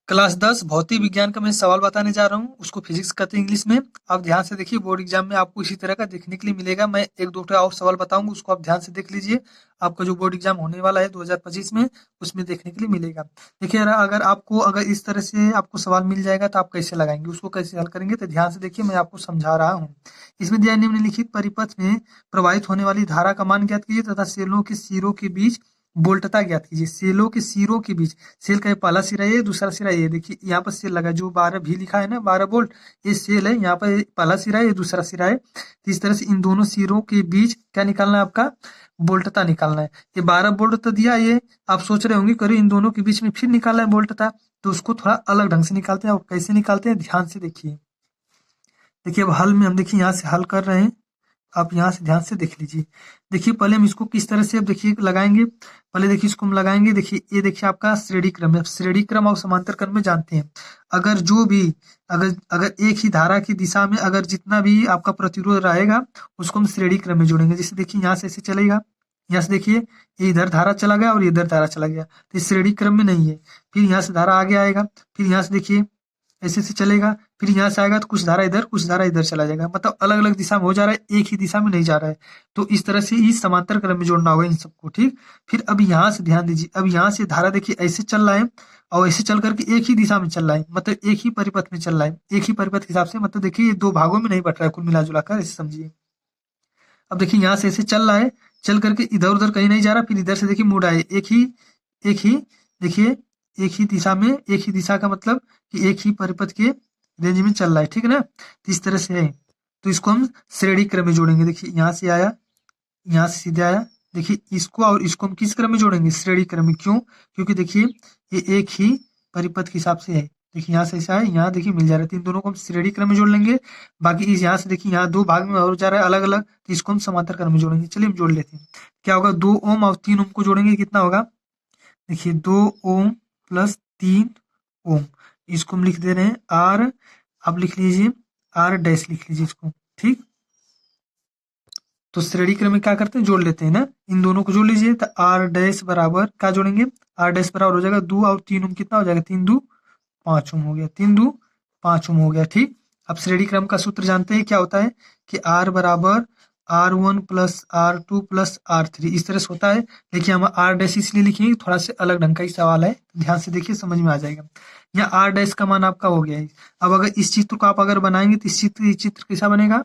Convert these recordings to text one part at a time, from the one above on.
Class 10 भौतिक विज्ञान का मैं सवाल बताने जा रहा हूँ, उसको फिजिक्स कहते हैं इंग्लिश में। आप ध्यान से देखिए, बोर्ड एग्जाम में आपको इसी तरह का देखने के लिए मिलेगा। मैं एक दो और सवाल बताऊंगा, उसको आप ध्यान से देख लीजिए। आपका जो बोर्ड एग्जाम होने वाला है 2025 में, उसमें देखने के लिए मिलेगा। देखिए, अगर इस तरह से आपको सवाल मिल जाएगा तो आप कैसे लगाएंगे, उसको कैसे हल करेंगे, तो ध्यान से देखिए, मैं आपको समझा रहा हूँ। इसमें दिया निम्नलिखित परिपथ में प्रवाहित होने वाली धारा का मान ज्ञात कीजिए तथा सेलों के सिरों के बीच वोल्टता ज्ञात कीजिए। सेलों के सिरों के बीच, सेल का ये पहला सिरा ये, दूसरा सिरा ये। देखिए यहाँ पर सेल लगा, जो 12 भी लिखा है ना, 12 वोल्ट, ये सेल है। यहाँ पर ये पहला सिरा है, ये दूसरा सिरा है। तो इस तरह से इन दोनों सिरों के बीच क्या निकालना है आपका, वोल्टता निकालना है। ये 12 वोल्ट तो दिया, ये आप सोच रहे होंगे करिए इन दोनों के बीच में फिर निकालना है वोल्टता, तो उसको थोड़ा अलग ढंग से निकालते हैं। और कैसे निकालते हैं, ध्यान से देखिए। देखिए अब हल में हम देखिए यहाँ से हल कर रहे हैं, आप यहाँ से ध्यान से देख लीजिए। देखिए पहले हम इसको किस तरह से अब देखिए लगाएंगे। पहले देखिए इसको हम लगाएंगे। देखिए ये देखिए आपका श्रेणी क्रम है। श्रेणी क्रम और समांतर क्रम में जानते हैं, अगर जो भी अगर अगर एक ही धारा की दिशा में अगर जितना भी आपका प्रतिरोध रहेगा, उसको हम श्रेणी क्रम में जोड़ेंगे। जैसे देखिए यहाँ से ऐसे चलेगा, यहाँ से देखिए ये इधर धारा चला गया और ये इधर धारा चला गया, तो ये श्रेणी क्रम में नहीं है। फिर यहाँ से धारा आगे आएगा, फिर यहाँ से देखिए ऐसे से चलेगा, फिर यहाँ से आएगा तो कुछ धारा इधर, कुछ धारा इधर चला जाएगा, मतलब अलग अलग दिशा में हो जा रहा है, एक ही दिशा में नहीं जा रहा है। तो इस तरह से इस समांतर क्रम में जोड़ना होगा इन सबको, ठीक। फिर अब यहाँ से ध्यान दीजिए, अब यहाँ से धारा देखिए ऐसे चल रहा है और ऐसे चल करके एक ही दिशा में चल रहा है, मतलब एक ही परिपथ में चल रहा है। एक ही परिपथ के हिसाब से, मतलब देखिए ये दो भागों में नहीं बट रहा है, कुल मिला जुला कर ऐसे समझिए। अब देखिए यहाँ से ऐसे चल रहा है, चल करके इधर उधर कहीं नहीं जा रहा, फिर इधर से देखिए मुड़ आए, एक ही देखिए एक ही दिशा में, एक ही दिशा का मतलब कि एक ही परिपथ के रेंज में चल रहा है, ठीक है ना। तो इस तरह से है, तो इसको हम श्रेणी क्रम में जोड़ेंगे। देखिए यहाँ से आया, यहाँ से सीधे आया। देखिए इसको और इसको हम किस क्रम में जोड़ेंगे, श्रेणी क्रम में। क्यों, क्योंकि देखिए ये एक ही परिपथ के हिसाब से है। देखिए यहाँ से ऐसा है, यहाँ देखिए मिल जा रहा है, तो इन दोनों को हम श्रेणी क्रम में जोड़ लेंगे। बाकी इस यहाँ से देखिए यहाँ दो भाग में और जा रहा है अलग अलग, तो इसको हम समांतर क्रम में जोड़ेंगे। चलिए हम जोड़ लेते हैं। क्या होगा, 2 ओम और 3 ओम को जोड़ेंगे, कितना होगा। देखिए 2 ओम प्लस 3 ओम, इसको हम लिख दे रहे हैं आर। आप लिख लीजिए आर डैश, लिख लीजिए इसको, ठीक। तो श्रेणी क्रम में क्या करते हैं, जोड़ लेते हैं ना, इन दोनों को जोड़ लीजिए। तो आर डैश बराबर क्या जोड़ेंगे, आर डैश बराबर हो जाएगा 2 और 3 ओम, कितना हो जाएगा, 3 2 5 ओम हो गया, 3 2 5 ओम हो गया, ठीक। अब श्रेणी क्रम का सूत्र जानते हैं क्या होता है, कि आर बराबर R1 plus R2 plus R3, इस तरह से होता है। देखिए हम आर डैश इसलिए लिखेंगे, थोड़ा सा अलग ढंग का ही सवाल है, ध्यान से देखिए समझ में आ जाएगा। यहाँ आर डैश का मान आपका हो गया है। अब अगर इस चित्र को आप अगर बनाएंगे तो इस चित्र कैसा बनेगा।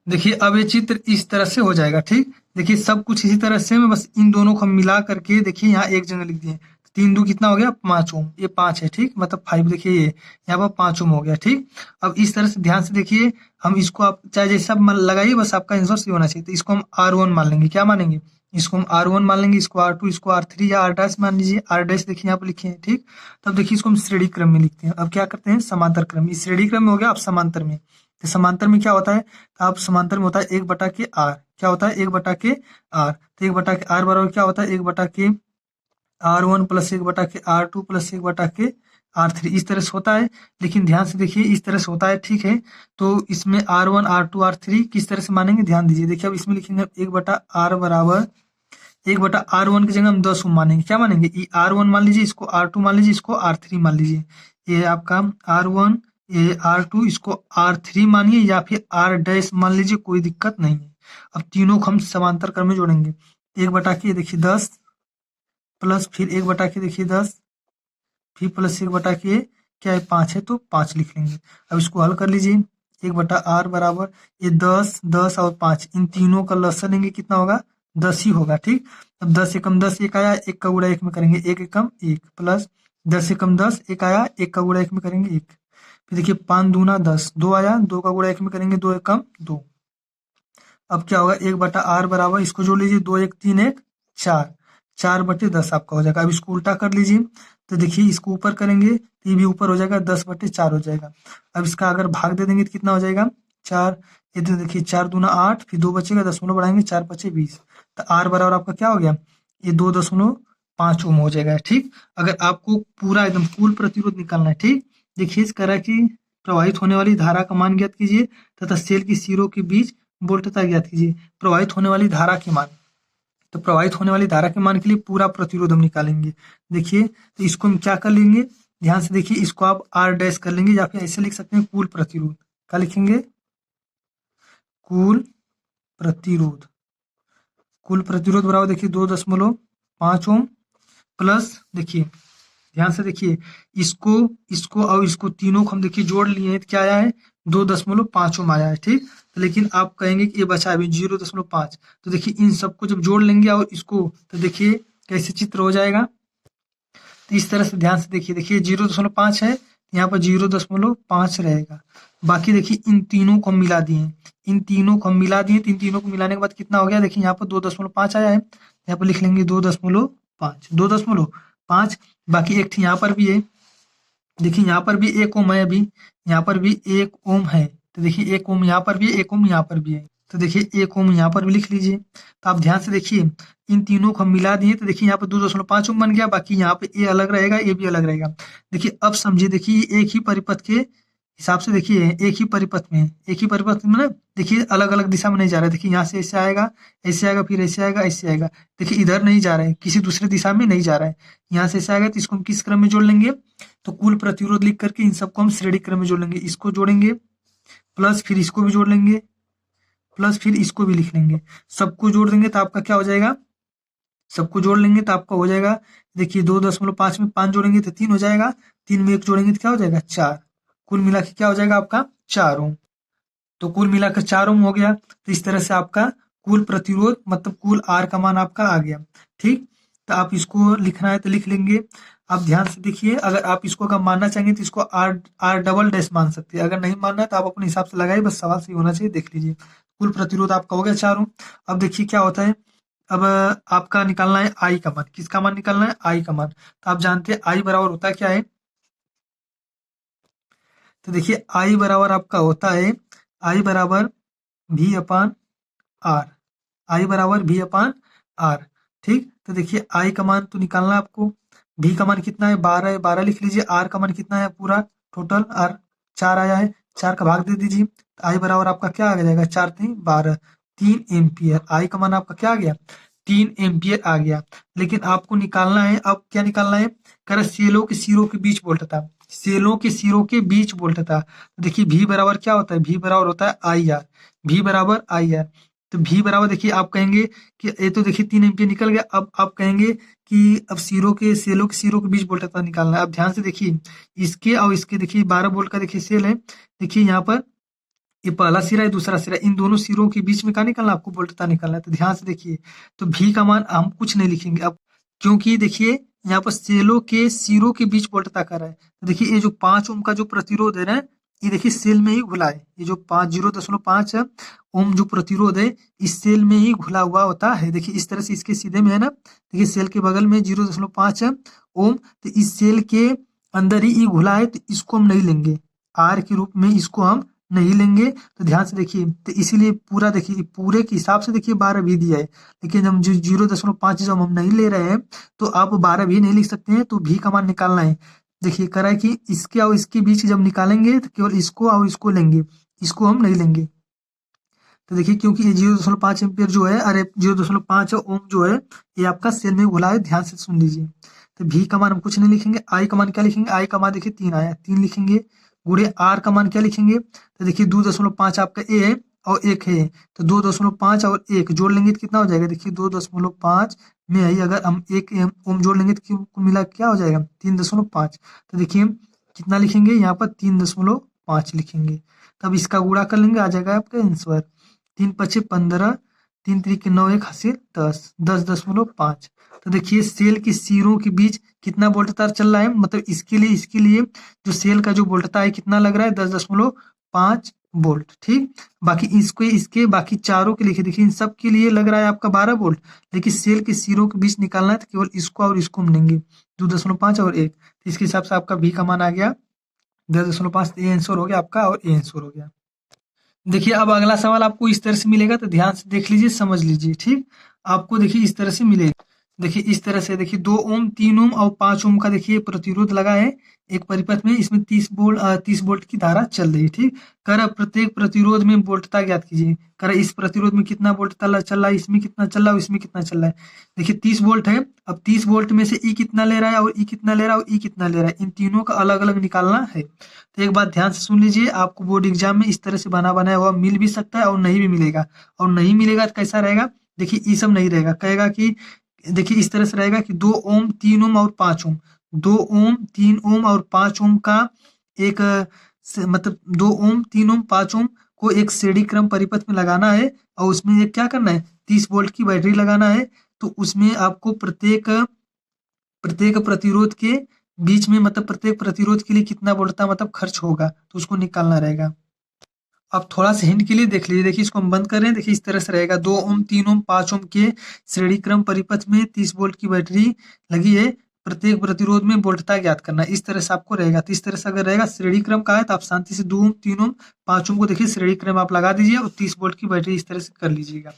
देखिए अब ये चित्र इस तरह से हो जाएगा, ठीक। देखिए सब कुछ इसी तरह से, मैं बस इन दोनों को हम मिला करके देखिए यहाँ एक जगह लिख दिए। 3 2 कितना हो गया, 5 ओम, ये 5 है, ठीक, मतलब 5। देखिए ये यहाँ पर 5 ओम हो गया, ठीक। अब इस तरह से ध्यान से देखिए, हम इसको आप चाहे जैसा लगाइए, बस आपका आंसर सही होना चाहिए। तो इसको हम R1 मान लेंगे, क्या मानेंगे, इसको हम R1 मान लेंगे, इसको R2, इसको R3 या R डैश मान लीजिए। R डैश देखिए यहाँ पर लिखे हैं, ठीक। तब देखिए इसको हम श्रेणी क्रम में लिखते हैं। अब क्या करते हैं, समांतर क्रम। इस श्रेणी क्रम में हो गया, अब समांतर में। तो समांतर में क्या होता है, तो आप समांतर में होता है 1/r, क्या होता है 1/r। तो 1/r बराबर क्या होता है, 1/k R1 plus 1/k R2 plus 1/k R3, इस तरह से होता है। लेकिन ध्यान से देखिए इस तरह से होता है, ठीक है। तो इसमें R1 R2 R3 किस तरह से मानेंगे, ध्यान दीजिए। देखिए अब इसमें लिखेंगे 1/r बराबर 1/r1 की जगह हम 10 ओम मानेंगे, क्या मानेंगे, R1 मान लीजिए, इसको R2 मान लीजिए, इसको R3 मान लीजिए। ये आपका R1, ये R2, इसको R3 मानिए या फिर R डैश मान लीजिए, कोई दिक्कत नहीं है। अब तीनों को हम समांतर क्रम में जोड़ेंगे। 1/k देखिए 10 प्लस फिर 1/k देखिए 10, फिर प्लस 1/k क्या है 5 है, तो 5 लिख लेंगे। अब इसको हल कर लीजिए। 1/r बराबर ये 10 10 और 5, इन तीनों का लसागु लेंगे, कितना होगा, 10 ही होगा, ठीक। अब 10 एकम 10 एक आया, एक का गुणा एक में करेंगे, 1 एकम 1 प्लस 10 एकम 10 एक आया, एक का गुणा एक में करेंगे 1। फिर देखिए 5 दूना 10, 2 आया, 2 का गुणा एक में करेंगे, 2 एकम 2। अब क्या होगा, 1/r बराबर, इसको जोड़ लीजिए, 2 1 3 1 4, 4/10 आपका हो जाएगा। अब इसको उल्टा कर लीजिए, तो देखिए इसको ऊपर करेंगे तो ये भी ऊपर हो जाएगा, 10/4 हो जाएगा। अब इसका अगर भाग दे देंगे तो कितना हो जाएगा, 4। ये तो देखिए 4 दूना 8, फिर 2 बचेगा, दशमलव बढ़ाएंगे, 4 5 20। तो आर बराबर आपका क्या हो गया, ये 2.5 ओम हो जाएगा, ठीक। अगर आपको पूरा एकदम कुल प्रतिरोध निकालना है, ठीक। देखिए इस तरह की प्रवाहित होने वाली धारा का मान ज्ञात कीजिए तथा सेल की सिरों के बीच वोल्टता ज्ञात कीजिए। प्रवाहित होने वाली धारा के मान, तो प्रवाहित होने वाली धारा के मान के लिए पूरा प्रतिरोध हम निकालेंगे। देखिए तो इसको हम क्या कर लेंगे, ध्यान से देखिए, इसको आप R डैश कर लेंगे या फिर ऐसे लिख सकते हैं कुल प्रतिरोध। क्या लिखेंगे? कुल प्रतिरोध। कुल प्रतिरोध बराबर देखिए 2.5 ओम प्लस, देखिए ध्यान से देखिए, इसको इसको और इसको तीनों को हम देखिए जोड़ लिए हैं तो क्या आया है? 2.5 ओम आया है। ठीक, तो लेकिन आप कहेंगे कि ये बचा है अभी 0.5। तो देखिए इन सबको जब जोड़ लेंगे और इसको, तो देखिए कैसे चित्र हो जाएगा। तो इस तरह से ध्यान से देखिए, देखिए 0.5 है, यहाँ पर 0.5 रहेगा। बाकी देखिए इन तीनों को हम मिला दिए, इन तीनों को हम मिला दिए, इन तीनों को मिलाने के बाद कितना हो गया? देखिए यहाँ पर 2.5 आया है, यहाँ पर लिख लेंगे 2.5, 2.5। बाकी एक यहाँ पर भी है, देखिए यहाँ पर भी 1 ओम है, अभी यहाँ पर भी 1 ओम है। तो देखिए 1 ओम यहाँ पर भी है, 1 ओम यहाँ पर भी है। तो देखिए 1 ओम यहाँ पर भी लिख लीजिए। तो आप ध्यान से देखिए, इन तीनों को हम मिला दिए तो देखिए यहाँ पर 2.5 ओम बन गया, बाकी यहाँ पे ये अलग रहेगा, ये भी अलग रहेगा। देखिए अब समझिए, देखिए एक ही परिपथ के हिसाब से, देखिए एक ही परिपथ में, एक ही परिपथ में ना, देखिए अलग अलग दिशा में नहीं जा रहा है। देखिए यहाँ से ऐसे आएगा, ऐसे आएगा, फिर ऐसे आएगा, ऐसे आएगा। देखिए इधर नहीं जा रहा है, किसी दूसरे दिशा में नहीं जा रहा है। यहाँ से ऐसे आएगा तो इसको हम किस क्रम में जोड़ लेंगे? तो कुल प्रतिरोध लिख करके इन सबको हम श्रेणी क्रम में जोड़ लेंगे। इसको जोड़ेंगे प्लस फिर इसको भी जोड़ लेंगे, प्लस फिर इसको भी लिख लेंगे। सबको जोड़ देंगे तो आपका क्या हो जाएगा? सबको जोड़ लेंगे तो आपका हो जाएगा, देखिए 2.5 में 5 जोड़ेंगे तो 3 हो जाएगा, 3 में 1 जोड़ेंगे तो क्या हो जाएगा? 4। कुल मिला के क्या हो जाएगा आपका? 4 ओम। तो कुल मिलाकर 4 ओम हो गया। तो इस तरह से आपका कुल प्रतिरोध मतलब कुल आर का मान आपका आ गया। ठीक, तो आप इसको लिखना है तो लिख लेंगे। आप ध्यान से देखिए, अगर आप इसको अगर मानना चाहेंगे तो इसको आर डबल डैश मान सकते हैं, अगर नहीं मानना है तो आप अपने हिसाब से लगाइए, बस सवाल सही होना चाहिए। देख लीजिए कुल प्रतिरोध आपका हो गया 4 ओम। अब देखिए क्या होता है, अब आपका निकालना है आई का मान। किसका मान निकालना है? आई का मान। तो आप जानते हैं आई बराबर होता है क्या है? तो देखिए आई बराबर आपका होता है, आई बराबर भी अपान आर, आई बराबर भी अपान आर। ठीक, तो देखिए आई का मान तो निकालना है आपको। भी का मान कितना है? 12 है, 12 लिख लीजिए। आर का मान कितना है? पूरा टोटल आर 4 आया है, 4 का भाग दे दीजिए। तो आई बराबर आपका क्या आ जाएगा? 4 3 12, 3 एम्पियर। आई का मान आपका क्या आ गया? 3 एम्पियर आ गया। लेकिन आपको निकालना है, अब क्या निकालना है? कह रहा सेलों के सिरों के बीच वोल्टता, सेलों के सिरों के बीच वोल्टता। तो देखिए भी बराबर क्या होता है? भी बराबर होता है आई आर, भी बराबर आई आर। तो भी बराबर देखिए आप कहेंगे कि ये तो देखिए 3 एम्पियर निकल गया। अब आप कहेंगे कि अब सेलों के सिरों के बीच वोल्टता निकालना है। अब ध्यान से देखिए, इसके और इसके देखिए 12 वोल्ट का देखिए सेल है। देखिए यहाँ पर ये पहला सिरा है, दूसरा सिरा, इन दोनों सिरों के बीच में क्या निकालना है? आपको वोल्टता निकालना है। तो ध्यान से देखिए, तो भी का मान हम कुछ नहीं लिखेंगे अब, क्योंकि देखिए यहाँ पर सेलों के सिरों के बीच वोल्टता कर रहा है। तो देखिए ये जो 5 ओम का जो प्रतिरोध है ना, ये देखिए सेल में ही घुला है। ये जो 0.5 ओम जो प्रतिरोध है, इस सेल में ही घुला हुआ होता है। देखिए इस तरह से इसके सीधे में है ना, देखिए सेल के बगल में 0.5 ओम, तो इस सेल के अंदर ही घुला है, तो इसको हम नहीं लेंगे, आर के रूप में इसको हम नहीं लेंगे। तो ध्यान से देखिए, तो इसीलिए पूरा देखिए, पूरे के हिसाब से देखिए 12 भी दिया है, लेकिन हम जो 0.5 जब हम नहीं ले रहे हैं तो आप 12 भी नहीं लिख सकते हैं। तो भी का मान निकालना है। देखिए कह रहा है कि इसके और इसके बीच जब निकालेंगे तो केवल इसको और इसको लेंगे, इसको हम नहीं लेंगे। तो देखिए क्योंकि ये 0.5 एम्पियर जो है, अरे 0.5 ओम जो है, ये आपका सेल में घुला है। ध्यान से सुन लीजिए। तो भी का मान हम कुछ नहीं लिखेंगे। आई का मान क्या लिखेंगे? आई का मान देखिए 3 आया, 3 लिखेंगे। गुणे आर का मान क्या लिखेंगे? तो देखिए 2.5 आपका ए है और 1 है, तो 2.5 और 1 जोड़ लेंगे तो कितना हो जाएगा? देखिए 2.5 में ही अगर हम 1 ओम जोड़ लेंगे तो कुल मिला क्या हो जाएगा? 3.5। तो देखिए कितना लिखेंगे यहाँ पर? 3.5 लिखेंगे। तब इसका गुणा कर लेंगे, आ जाएगा आपका आंसर 3 पचे 15, 3 त्रिक 9, 1 हासिल 10, 10.5। तो देखिए सेल के सिरों के बीच कितना वोल्टता चल रहा है, मतलब इसके लिए जो सेल का जो वोल्टता है कितना लग रहा है? 10.5 वोल्ट। ठीक, बाकी इसके बाकी चारों के लिए देखिए, इन सब के लिए लग रहा है आपका 12 वोल्ट, लेकिन सेल के सिरों के बीच निकालना है तो केवल इसको और इसको हम लेंगे, 2.5 और 1। तो इसके हिसाब से आपका भी का मान आ गया 10.5। ये आंसर हो गया आपका और ये आंसर हो गया। देखिए अब अगला सवाल आपको इस तरह से मिलेगा, तो ध्यान से देख लीजिए, समझ लीजिए। ठीक, आपको देखिए इस तरह से मिलेगा। देखिए इस तरह से देखिए 2 ओम, 3 ओम और 5 ओम का देखिए प्रतिरोध लगा है एक परिपथ में। इसमें 30 वोल्ट की धारा चल रही है, ठीक। कह रहा प्रत्येक प्रतिरोध में वोल्टता ज्ञात कीजिए। कह रहा इस प्रतिरोध में कितना वोल्ट चल रहा है, इसमें कितना चल रहा है, इसमें कितना चल रहा है। देखिए 30 वोल्ट है। अब 30 वोल्ट में से ई कितना ले रहा है और ई कितना ले रहा है और ई कितना ले रहा है, इन तीनों का अलग अलग निकालना है। तो एक बात ध्यान से सुन लीजिए, आपको बोर्ड एग्जाम में इस तरह से बना बनाया हुआ मिल भी सकता है और नहीं भी मिलेगा। और नहीं मिलेगा तो कैसा रहेगा, देखिए ये सब नहीं रहेगा, कहेगा कि देखिए इस तरह से रहेगा कि 2 ओम, 3 ओम और 5 ओम, 2 ओम, 3 ओम और 5 ओम का एक मतलब 2 ओम, 3 ओम, 5 ओम को एक श्रेणी क्रम परिपथ में लगाना है और उसमें एक क्या करना है, 30 वोल्ट की बैटरी लगाना है। तो उसमें आपको प्रत्येक प्रत्येक प्रतिरोध के बीच में मतलब प्रत्येक प्रतिरोध के लिए कितना वोल्टता मतलब खर्च होगा, तो उसको निकालना रहेगा। अब थोड़ा सा हिंट के लिए देख लीजिए, देखिए इसको हम बंद कर रहे हैं। देखिए इस तरह से रहेगा, 2 ओम, 3 ओम, 5 ओम के श्रेणी क्रम परिपथ में 30 वोल्ट की बैटरी लगी है, प्रत्येक प्रतिरोध में वोल्टता ज्ञात करना है। इस तरह से आपको रहेगा। तो इस तरह से अगर रहेगा श्रेणी क्रम का है तो आप शांति से 2 ओम, 3 ओम, 5 ओम को देखिए श्रेणी क्रम आप लगा दीजिए और 30 वोल्ट की बैटरी इस तरह से कर लीजिएगा।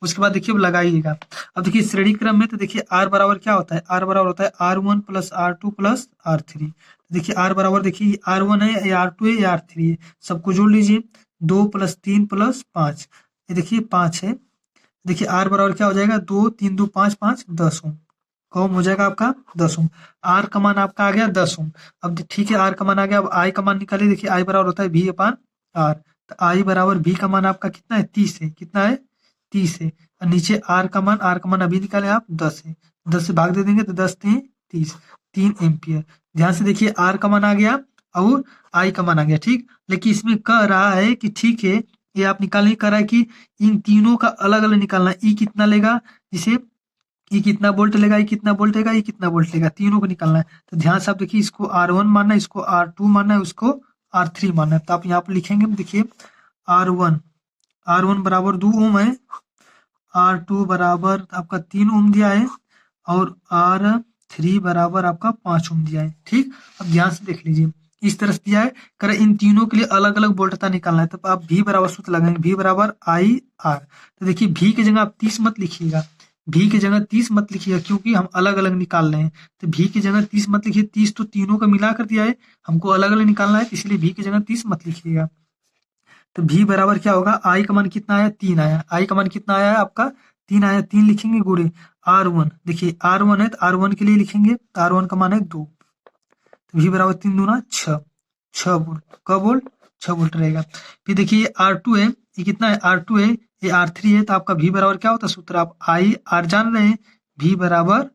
उसके बाद देखिए अब लगाइएगा। अब देखिए श्रेणी क्रम में तो देखिए आर बराबर क्या होता है, आर बराबर होता है R1 plus R2 plus R3। देखिए आर बराबर देखिए R1 है या R2 है या R3 है, सबको जोड़ लीजिए। 2 प्लस 3 प्लस 5, ये देखिए 5 है। देखिए आर बराबर क्या हो जाएगा, 2 3 2 5 5 10 ओम। कौन हो जाएगा आपका 10 ओम। आर का मान आपका आ गया 10 ओम। अब ठीक है आर का मान आ गया, अब आई का मान निकालिए। देखिए आई बराबर होता है V अपान आर। तो आई बराबर V का मान आपका कितना है, 30 है। कितना है, 30 है। और नीचे आर का मान अभी निकाले आप 10 है। 10 से भाग दे देंगे तो 10 3 30, 3 एम्पियर। ध्यान से देखिए आर का मान आ गया और आई का मान आ गया, ठीक। लेकिन इसमें कह रहा है कि ठीक है, ये आप निकालने कह रहा है कि इन तीनों का अलग अलग निकालना है। ई कितना लेगा, जिसे ई कितना वोल्ट लेगा, ई कितना वोल्ट लेगा, ई कितना वोल्ट लेगा, तीनों को निकालना है। तो ध्यान से आप देखिए, इसको R1 मानना है, इसको R2 मानना है, उसको R3 मानना है। तो आप यहाँ पर लिखेंगे, देखिए R1 R1 बराबर 2 ओम है, R2 बराबर आपका 3 ओम दिया है और R3 बराबर आपका 5 ओम दिया है, ठीक। अब ध्यान से देख लीजिए, इस तरह से दिया है, कर इन तीनों के लिए अलग अलग वोल्टता निकालना है। तो आप V बराबर सूत्र लगाएंगे, V बराबर आई आर। तो देखिए V की जगह आप 30 मत लिखिएगा, V की जगह 30 मत लिखिएगा, क्योंकि हम अलग अलग निकाल रहे हैं। तो V की जगह 30 मत लिखिए, 30 तो तीनों का मिला कर दिया है, हमको अलग अलग निकालना है, इसलिए V की जगह 30 मत लिखिएगा। तो V बराबर क्या होगा, आई का मान कितना आया, 3 आया। आई का मान कितना आया है आपका, 3 आया। 3 लिखेंगे गुणे R1, देखिए R1 है तो R1 के लिए लिखेंगे, तो R1 का मान है 2। तो V बराबर 3 दूना 6, 6 वोल्ट। कब वोल्ट, 6 वोल्ट रहेगा। फिर देखिए ये R2 है, ये कितना है, R2 है, ये R3 है। तो आपका V बराबर क्या होता है सूत्र, आप आई आर जान रहे हैं, V बराबर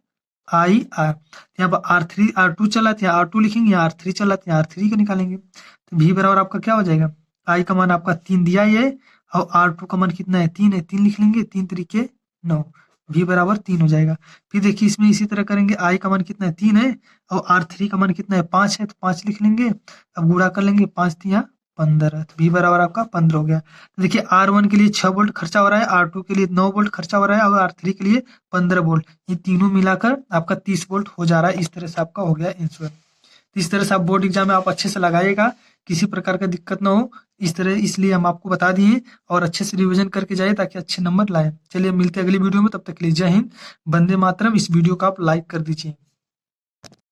आई आर। यहाँ पर R3 R2 चला था, R2 लिखेंगे, R3 चला था, R3 का निकालेंगे। तो V बराबर आपका क्या हो जाएगा, आई का मान आपका 3 दिया ही है और R2 का मान कितना है, 3 है। 3 लिख लेंगे, 3 तरीके 9, V बराबर 3 हो जाएगा। फिर देखिए इसमें इसी तरह करेंगे, आई का मान कितना है, 3 है और R3 का मान कितना है, 5 है। तो 5 लिख लेंगे, अब गुणा कर लेंगे, 5 तिया 15, तो V बराबर आपका 15 हो गया। तो देखिए R1 के लिए 6 वोल्ट खर्चा हो रहा है, R2 के लिए 9 वोल्ट खर्चा हो रहा है और R3 के लिए 15 वोल्ट। ये तीनों मिलाकर आपका 30 वोल्ट हो जा रहा है। इस तरह से आपका हो गया आंसर। तो इस तरह से आप बोर्ड एग्जाम में आप अच्छे से लगाइएगा, किसी प्रकार का दिक्कत ना हो इस तरह, इसलिए हम आपको बता दिए। और अच्छे से रिवीजन करके जाइए ताकि अच्छे नंबर लाए। चलिए मिलते हैं अगली वीडियो में, तब तक के लिए जय हिंद, वंदे मातरम। इस वीडियो को आप लाइक कर दीजिए।